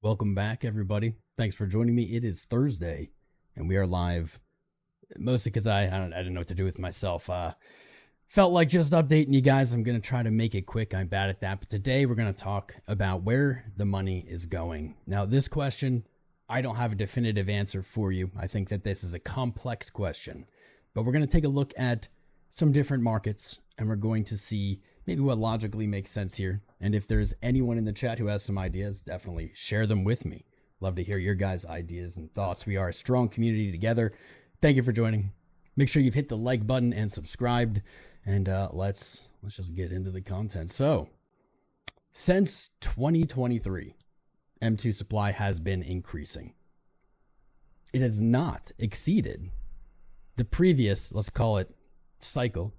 Welcome back, everybody. Thanks for joining me. It is Thursday, and we are live, mostly because I didn't know what to do with myself. Felt like just updating you guys. I'm going to try to make it quick. I'm bad at that. But today, we're going to talk about where the money is going. Now, this question, I don't have a definitive answer for you. I think that this is a complex question. But we're going to take a look at some different markets, and we're going to see maybe what logically makes sense here. And if there's anyone in the chat who has some ideas, definitely share them with me. Love to hear your guys' ideas and thoughts. We are a strong community together. Thank you for joining. Make sure you've hit the like button and subscribed. And let's just get into the content. So, since 2023, M2 supply has been increasing. It has not exceeded the previous, let's call it, cycle,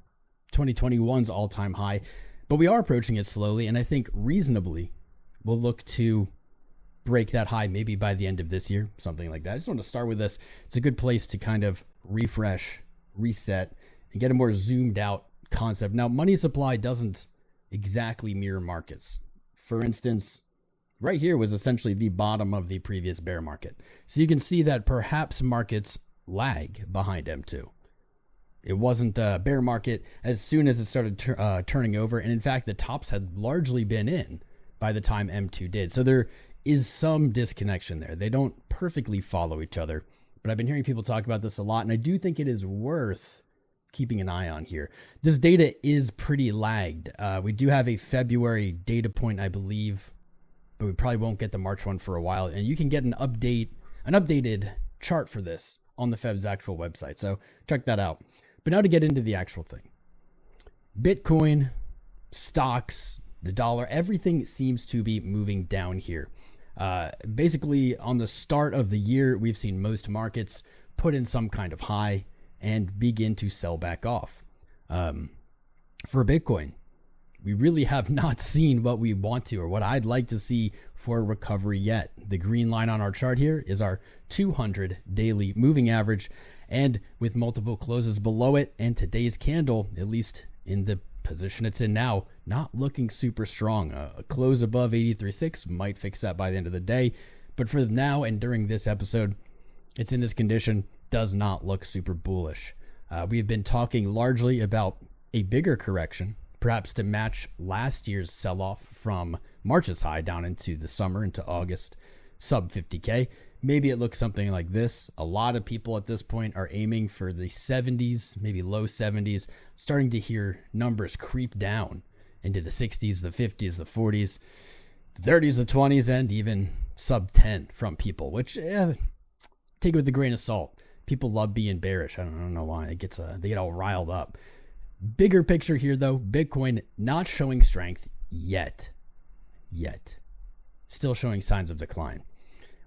2021's all-time high, but we are approaching it slowly, and I think reasonably we'll look to break that high maybe by the end of this year, something like that. I just want to start with this. It's a good place to kind of refresh, reset, and get a more zoomed out concept. Now, money supply doesn't exactly mirror markets. For instance, right here was essentially the bottom of the previous bear market. So you can see that perhaps markets lag behind M2. It wasn't a bear market as soon as it started turning over. And in fact, the tops had largely been in by the time M2 did. So there is some disconnection there. They don't perfectly follow each other. But I've been hearing people talk about this a lot. And I do think it is worth keeping an eye on here. This data is pretty lagged. We do have a February data point, I believe, but we probably won't get the March one for a while. And you can get an updated chart for this on the Fed's actual website. So check that out. But now to get into the actual thing. Bitcoin, stocks, the dollar, everything seems to be moving down here. Basically, on the start of the year, we've seen most markets put in some kind of high and begin to sell back off. For Bitcoin, we really have not seen what we want to or what I'd like to see for recovery yet. The green line on our chart here is our 200 daily moving average, and with multiple closes below it and today's candle, at least in the position it's in now, not looking super strong. A close above 83.6 might fix that by the end of the day, but for now and during this episode, it's in this condition, does not look super bullish. We've been talking largely about a bigger correction, perhaps to match last year's sell-off from March's high down into the summer, into August, sub 50K. Maybe it looks something like this. A lot of people at this point are aiming for the 70s, maybe low 70s, starting to hear numbers creep down into the 60s, the 50s, the 40s, the 30s, the 20s, and even sub 10 from people, which take it with a grain of salt. People love being bearish. I don't know why. They get all riled up. Bigger picture here, though, Bitcoin not showing strength yet. Still showing signs of decline.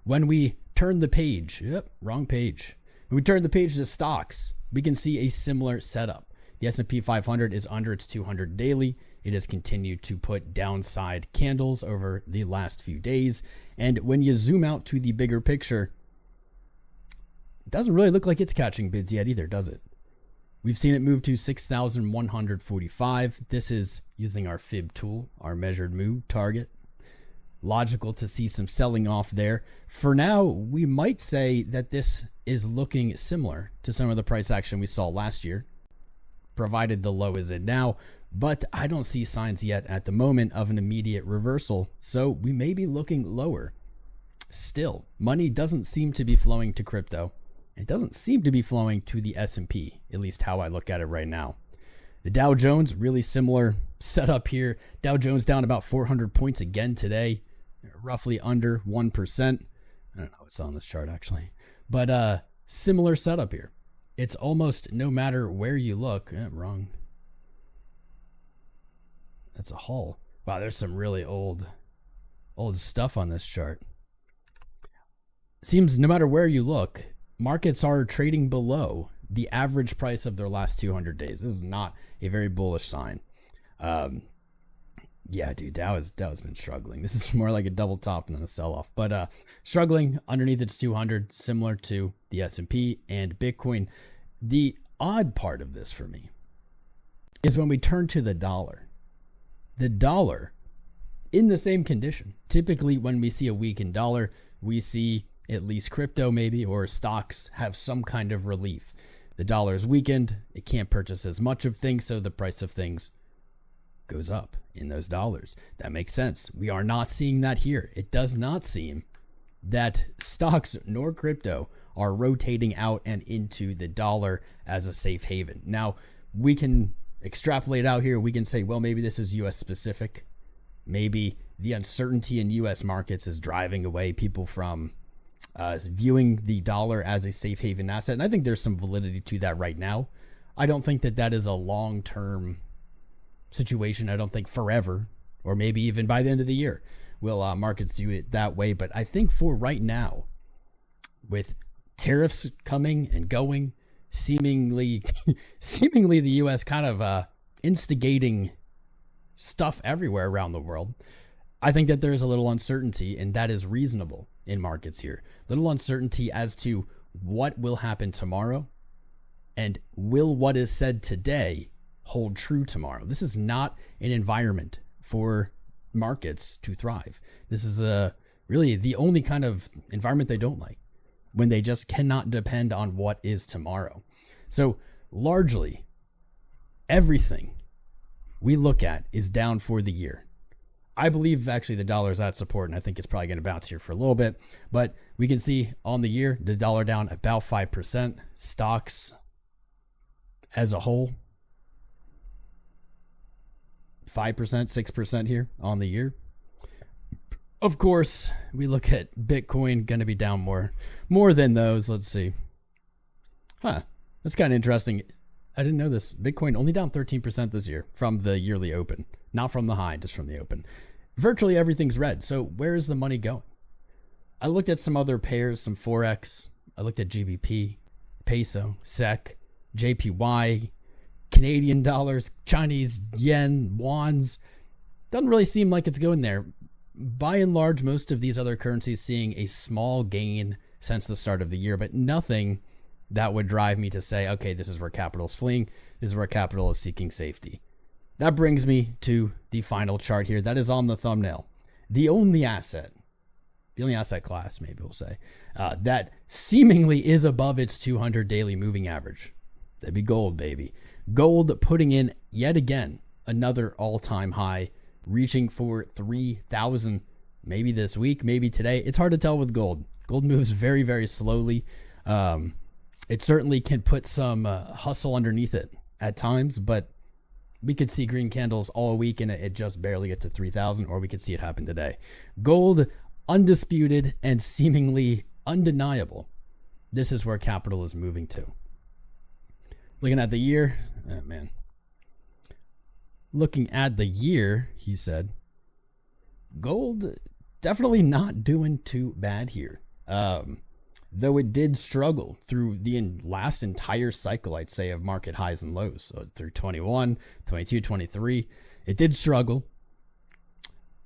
When we turn the page, wrong page. When we turn the page to stocks, we can see a similar setup. The S&P 500 is under its 200 daily. It has continued to put downside candles over the last few days. And when you zoom out to the bigger picture, it doesn't really look like it's catching bids yet either, does it? We've seen it move to 6,145. This is using our fib tool, our measured move target. Logical to see some selling off there. For now, we might say that this is looking similar to some of the price action we saw last year, provided the low is in now, but I don't see signs yet at the moment of an immediate reversal, so we may be looking lower. Still, money doesn't seem to be flowing to crypto. It doesn't seem to be flowing to the S&P, at least how I look at it right now. The Dow Jones, really similar setup here. Dow Jones down about 400 points again today. Roughly under 1%. I don't know what's on this chart actually, but similar setup here. It's almost no matter where you look. Wrong. That's a haul. Wow, there's some really old stuff on this chart. Seems no matter where you look, markets are trading below the average price of their last 200 days. This is not a very bullish sign. Yeah, dude, Dow has been struggling. This is more like a double top than a sell-off, but struggling underneath its 200, similar to the S&P and Bitcoin. The odd part of this for me is when we turn to the dollar. The dollar in the same condition. Typically, when we see a weakened dollar, we see at least crypto maybe or stocks have some kind of relief. The dollar is weakened. It can't purchase as much of things, so the price of things goes up in those dollars. That makes sense. We are not seeing that here. It does not seem that stocks nor crypto are rotating out and into the dollar as a safe haven. Now, we can extrapolate out here. We can say, well, maybe this is US specific. Maybe the uncertainty in US markets is driving away people from viewing the dollar as a safe haven asset. And I think there's some validity to that right now. I don't think that that is a long-term situation. I don't think forever, or maybe even by the end of the year, will markets do it that way. But I think for right now, with tariffs coming and going, seemingly the U.S. kind of instigating stuff everywhere around the world, I think that there is a little uncertainty, and that is reasonable in markets here. Little uncertainty as to what will happen tomorrow, and will what is said today hold true tomorrow. This is not an environment for markets to thrive. This is really the only kind of environment they don't like, when they just cannot depend on what is tomorrow. So largely, everything we look at is down for the year. I believe actually the dollar is at support, and I think it's probably going to bounce here for a little bit. But we can see on the year, the dollar down about 5%. Stocks as a whole, 5%, 6% here on the year. Of course, we look at Bitcoin, going to be down more than those. Let's see. That's kind of interesting. I didn't know this. Bitcoin only down 13% this year from the yearly open. Not from the high, just from the open. Virtually everything's red. So where is the money going? I looked at some other pairs, some Forex. I looked at GBP, peso, SEK, JPY, Canadian dollars, Chinese yen, wands. Doesn't really seem like it's going there. By and large, most of these other currencies seeing a small gain since the start of the year, but nothing that would drive me to say, okay, this is where capital is fleeing. This is where capital is seeking safety. That brings me to the final chart here. That is on the thumbnail. The only asset class, maybe we'll say, that seemingly is above its 200 daily moving average. That'd be gold, baby. Gold putting in yet again another all-time high, reaching for 3,000 maybe this week, maybe today. It's hard to tell with gold. Gold moves very, very slowly. It certainly can put some hustle underneath it at times, but we could see green candles all week and it just barely get to 3,000, or we could see it happen today. Gold, undisputed and seemingly undeniable. This is where capital is moving to. Looking at the year, oh man. Looking at the year, he said, gold definitely not doing too bad here. Though it did struggle through the last entire cycle, I'd say, of market highs and lows. So through 21, 22, 23, it did struggle.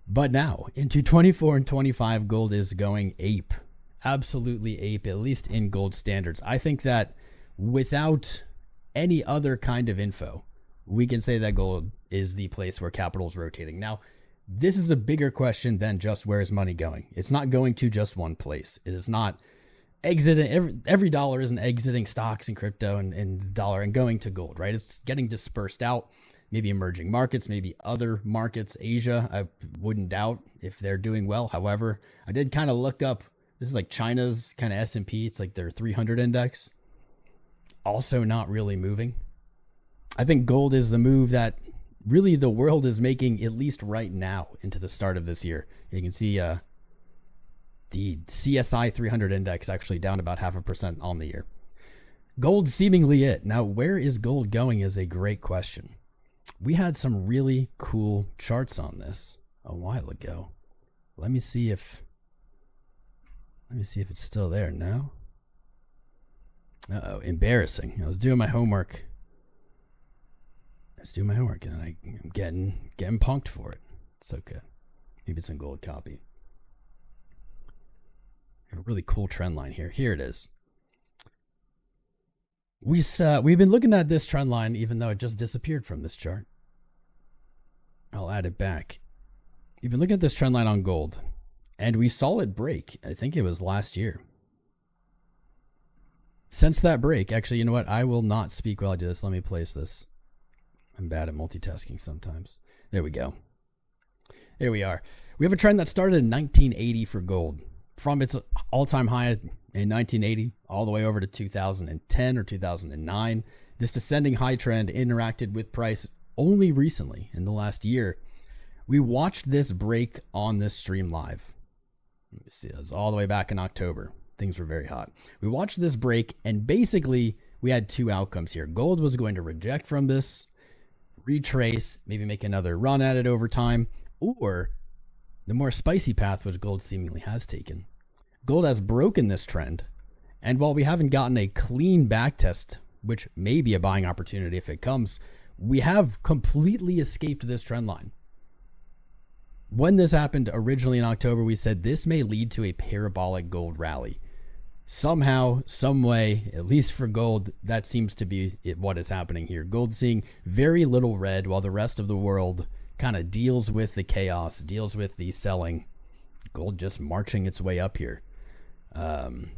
But now into 24 and 25, gold is going ape. Absolutely ape, at least in gold standards. I think that without any other kind of info, we can say that gold is the place where capital is rotating. Now, this is a bigger question than just where is money going. It's not going to just one place. It is not exiting. Every dollar isn't exiting stocks and crypto and dollar and going to gold, right? It's getting dispersed out. Maybe emerging markets, maybe other markets. Asia, I wouldn't doubt if they're doing well. However, I did kind of look up, this is like China's kind of S&P. It's like their 300 index. Also not really moving. I think gold is the move that really the world is making, at least right now, into the start of this year. You can see the CSI 300 index actually down about 0.5% on the year. Gold seemingly it. Now, where is gold going is a great question. We had some really cool charts on this a while ago. Let me see if it's still there now. Uh-oh, embarrassing. I was doing my homework. And then I'm getting punked for it. It's okay. Maybe it's in gold copy. A really cool trend line here. Here it is. We've been looking at this trend line, even though it just disappeared from this chart. I'll add it back. You've been looking at this trend line on gold, and we saw it break. I think it was last year. Since that break, actually, you know what? I will not speak while I do this. Let me place this. I'm bad at multitasking sometimes. There we go. Here we are. We have a trend that started in 1980 for gold. From its all-time high in 1980 all the way over to 2010 or 2009. This descending high trend interacted with price only recently in the last year. We watched this break on this stream live. Let me see. It was all the way back in October. Things were very hot. We watched this break, and basically we had two outcomes here. Gold was going to reject from this, retrace, maybe make another run at it over time, or the more spicy path, which gold seemingly has taken. Gold has broken this trend, and while we haven't gotten a clean back test, which may be a buying opportunity if it comes, we have completely escaped this trend line. When this happened originally in October, we said this may lead to a parabolic gold rally. Somehow, some way, at least for gold, that seems to be what is happening here. Gold seeing very little red while the rest of the world kind of deals with the chaos, deals with the selling. Gold just marching its way up here. Marching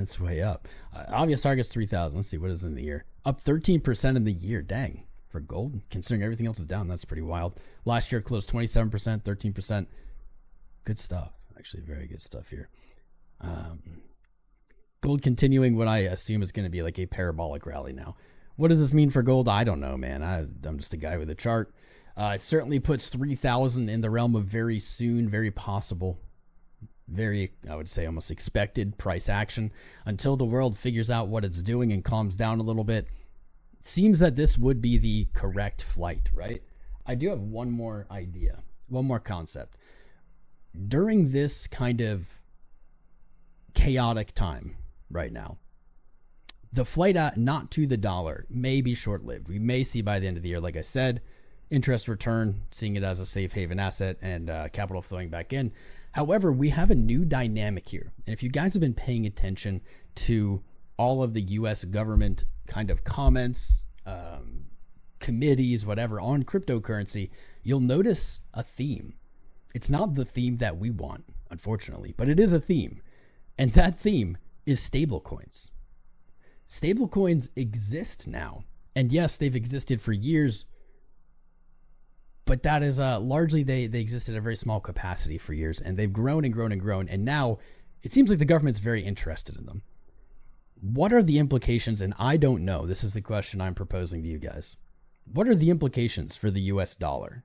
its way up. Obvious target's 3,000. Let's see, what is in the year? Up 13% in the year. Dang. For gold, considering everything else is down, that's pretty wild. Last year closed 27%, 13%. Good stuff. Actually, very good stuff here. Gold continuing what I assume is going to be like a parabolic rally now. What does this mean for gold? I don't know, man. I'm just a guy with a chart. It certainly puts 3,000 in the realm of very soon, very possible, very, I would say, almost expected price action until the world figures out what it's doing and calms down a little bit. It seems that this would be the correct flight, right? I do have one more idea, one more concept. During this kind of chaotic time right now, the flight not to the dollar may be short-lived. We may see by the end of the year, like I said, interest return, seeing it as a safe haven asset and capital flowing back in. However, we have a new dynamic here. And if you guys have been paying attention to all of the U.S. government kind of comments, committees, whatever, on cryptocurrency, you'll notice a theme. It's not the theme that we want, unfortunately, but it is a theme. And that theme is stablecoins. Stablecoins exist now. And yes, they've existed for years, but that is largely they existed at a very small capacity for years, and they've grown and grown and grown. And now it seems like the government's very interested in them. What are the implications? And I don't know. This is the question I'm proposing to you guys. What are the implications for the US dollar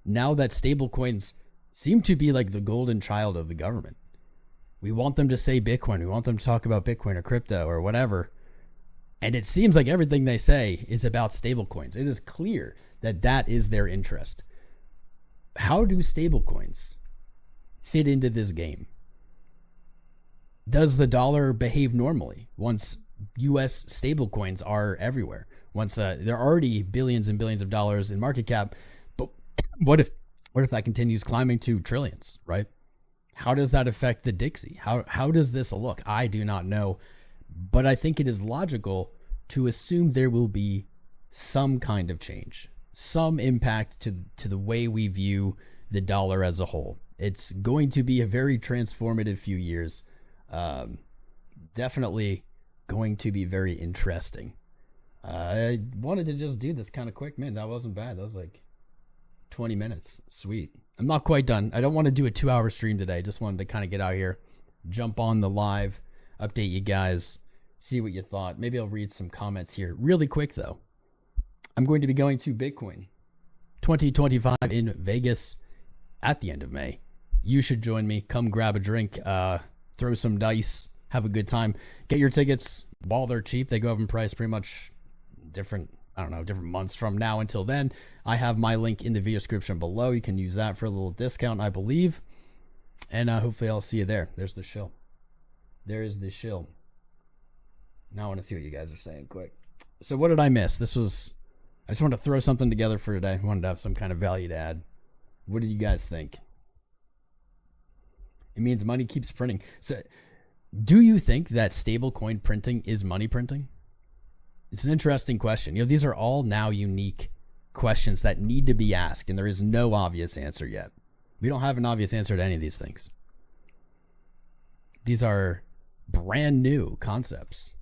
now that stablecoins seem to be like the golden child of the government? We want them to say Bitcoin. We want them to talk about Bitcoin or crypto or whatever. And it seems like everything they say is about stablecoins. It is clear that that is their interest. How do stablecoins fit into this game? Does the dollar behave normally once U.S. stablecoins are everywhere? Once there are already billions and billions of dollars in market cap, but what if that continues climbing to trillions, right? How does that affect the Dixie? How does this look? I do not know, but I think it is logical to assume there will be some kind of change, some impact to the way we view the dollar as a whole. It's going to be a very transformative few years. Definitely going to be very interesting. I wanted to just do this kind of quick. Man, that wasn't bad. That was like 20 minutes. Sweet. I'm not quite done. I don't want to do a 2-hour stream today. Just wanted to kind of get out here, jump on the live, update you guys, see what you thought. Maybe I'll read some comments here really quick though. I'm going to be going to Bitcoin 2025 in Vegas at the end of May. You should join me. Come grab a drink, throw some dice, have a good time. Get your tickets while they're cheap. They go up in price pretty much different months from now until then. I have my link in the video description below. You can use that for a little discount, I believe. And hopefully I'll see you there. There's the shill. There is the shill. Now I want to see what you guys are saying quick. So what did I miss? I just wanted to throw something together for today. I wanted to have some kind of value to add. What do you guys think? It means money keeps printing. So do you think that stablecoin printing is money printing? It's an interesting question. These are all now unique questions that need to be asked, and there is no obvious answer yet. We don't have an obvious answer to any of these things. These are brand new concepts.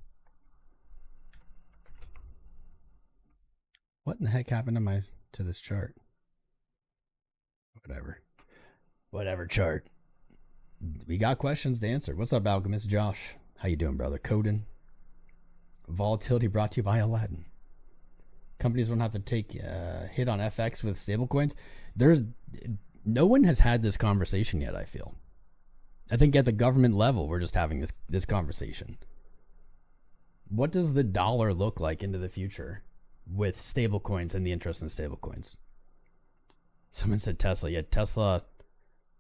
What in the heck happened to this chart? Whatever chart. We got questions to answer. What's up, Alchemist Josh? How you doing, brother? Coden. Volatility brought to you by Aladdin. Companies won't have to take a hit on FX with stablecoins. No one has had this conversation yet, I feel. I think at the government level, we're just having this conversation. What does the dollar look like into the future with stablecoins and the interest in stablecoins? Someone said Tesla. Yeah, Tesla.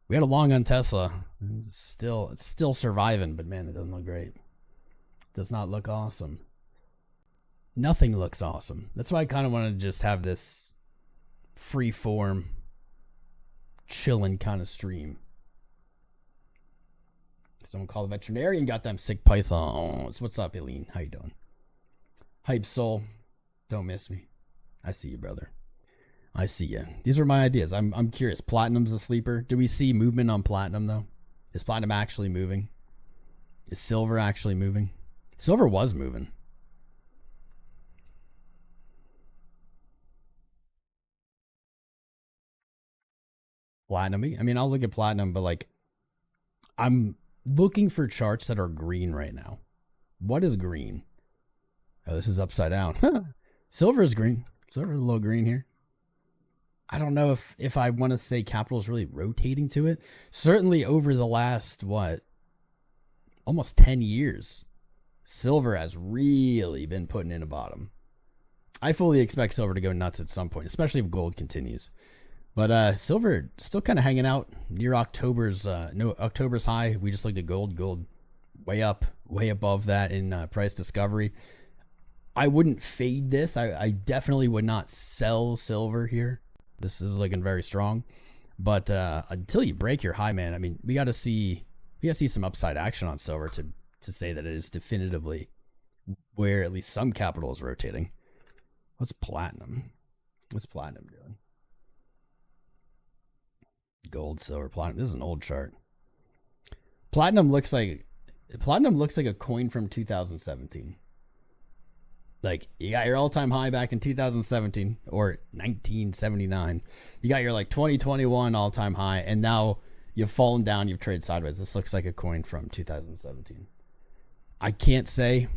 We had a long on Tesla. It's still surviving, but man, it doesn't look great. It does not look awesome. Nothing looks awesome. That's why I kind of want to just have this free form, chilling kind of stream. Someone called a veterinarian, got them sick pythons. What's up, Eileen? How you doing? Hype Soul, don't miss me. I see you, brother. I see you. These are my ideas. I'm curious. Platinum's a sleeper. Do we see movement on platinum though? Is platinum actually moving? Is silver actually moving? Silver was moving. Platinum. I mean, I'll look at platinum, but like, I'm looking for charts that are green right now. What is green? Oh, this is upside down. Silver is green. Silver is a little green here. I don't know if I want to say capital is really rotating to it. Certainly over the last, almost 10 years, silver has really been putting in a bottom. I fully expect silver to go nuts at some point, especially if gold continues. But silver still kind of hanging out near October's high. We just looked at gold. Gold way up, way above that in price discovery. I wouldn't fade this. I definitely would not sell silver here. This is looking very strong. But until you break your high, man, I mean, we got to see some upside action on silver to say that it is definitively where at least some capital is rotating. What's platinum? What's platinum doing? Gold, silver, platinum. This is an old chart. Platinum looks like a coin from 2017. Like, you got your all-time high back in 2017 or 1979. You got your like 2021 all-time high, and now you've fallen down. You've traded sideways. This looks like a coin from 2017. I can't say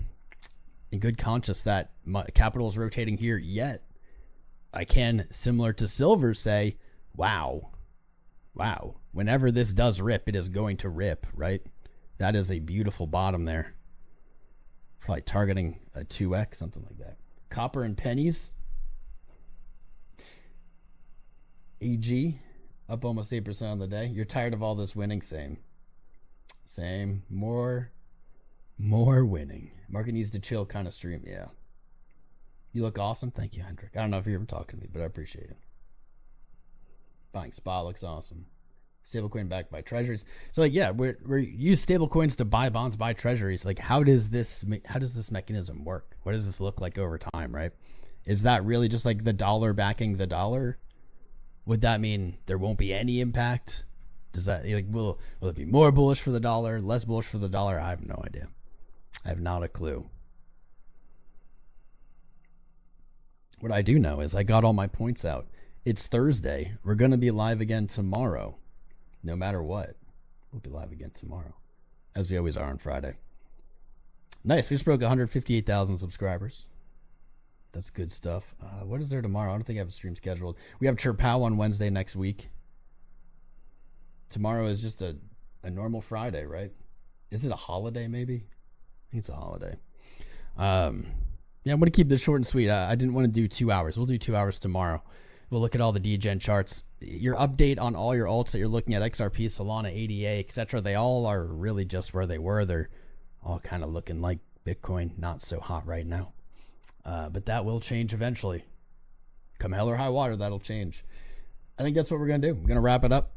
in good conscience that capital is rotating here yet. I can, similar to silver, say, wow. Whenever this does rip, it is going to rip, right? That is a beautiful bottom there. Probably targeting a 2x, something like that. Copper and pennies. AG up almost 8% on the day. You're tired of all this winning? Same. More winning. Market needs to chill kind of stream. Yeah. You look awesome. Thank you, Hendrik. I don't know if you're ever talking to me, but I appreciate it. Buying SPA looks awesome. Stablecoin backed by treasuries. So like, yeah, we use stablecoins to buy bonds, buy treasuries. Like, how does this mechanism work? What does this look like over time, right? Is that really just like the dollar backing the dollar? Would that mean there won't be any impact? Does that, like, will it be more bullish for the dollar, less bullish for the dollar? I have no idea. I have not a clue. What I do know is I got all my points out. It's Thursday. We're going to be live again tomorrow. No matter what, we'll be live again tomorrow, as we always are on Friday. Nice. We just broke 158,000 subscribers. That's good stuff. What is there tomorrow? I don't think I have a stream scheduled. We have Chirpow on Wednesday next week. Tomorrow is just a normal Friday, right? Is it a holiday maybe? I think it's a holiday. Yeah, I'm going to keep this short and sweet. I didn't want to do 2 hours. We'll do 2 hours tomorrow. We'll look at all the DGen charts. Your update on all your alts that you're looking at, XRP, Solana, ADA, etc. They all are really just where they were. They're all kind of looking like Bitcoin, not so hot right now. But that will change eventually. Come hell or high water, that'll change. I think that's what we're going to do. We're going to wrap it up.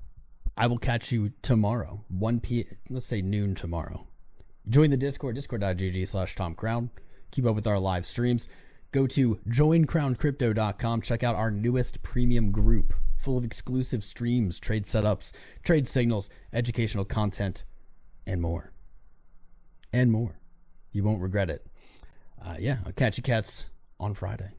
I will catch you tomorrow, 1 p.m., let's say noon tomorrow. Join the Discord, discord.gg/TomCrown. Keep up with our live streams. go to joincrowncrypto.com. Check out our newest premium group full of exclusive streams, trade setups, trade signals, educational content, and more. And more. You won't regret it. Yeah, I'll catch you cats on Friday.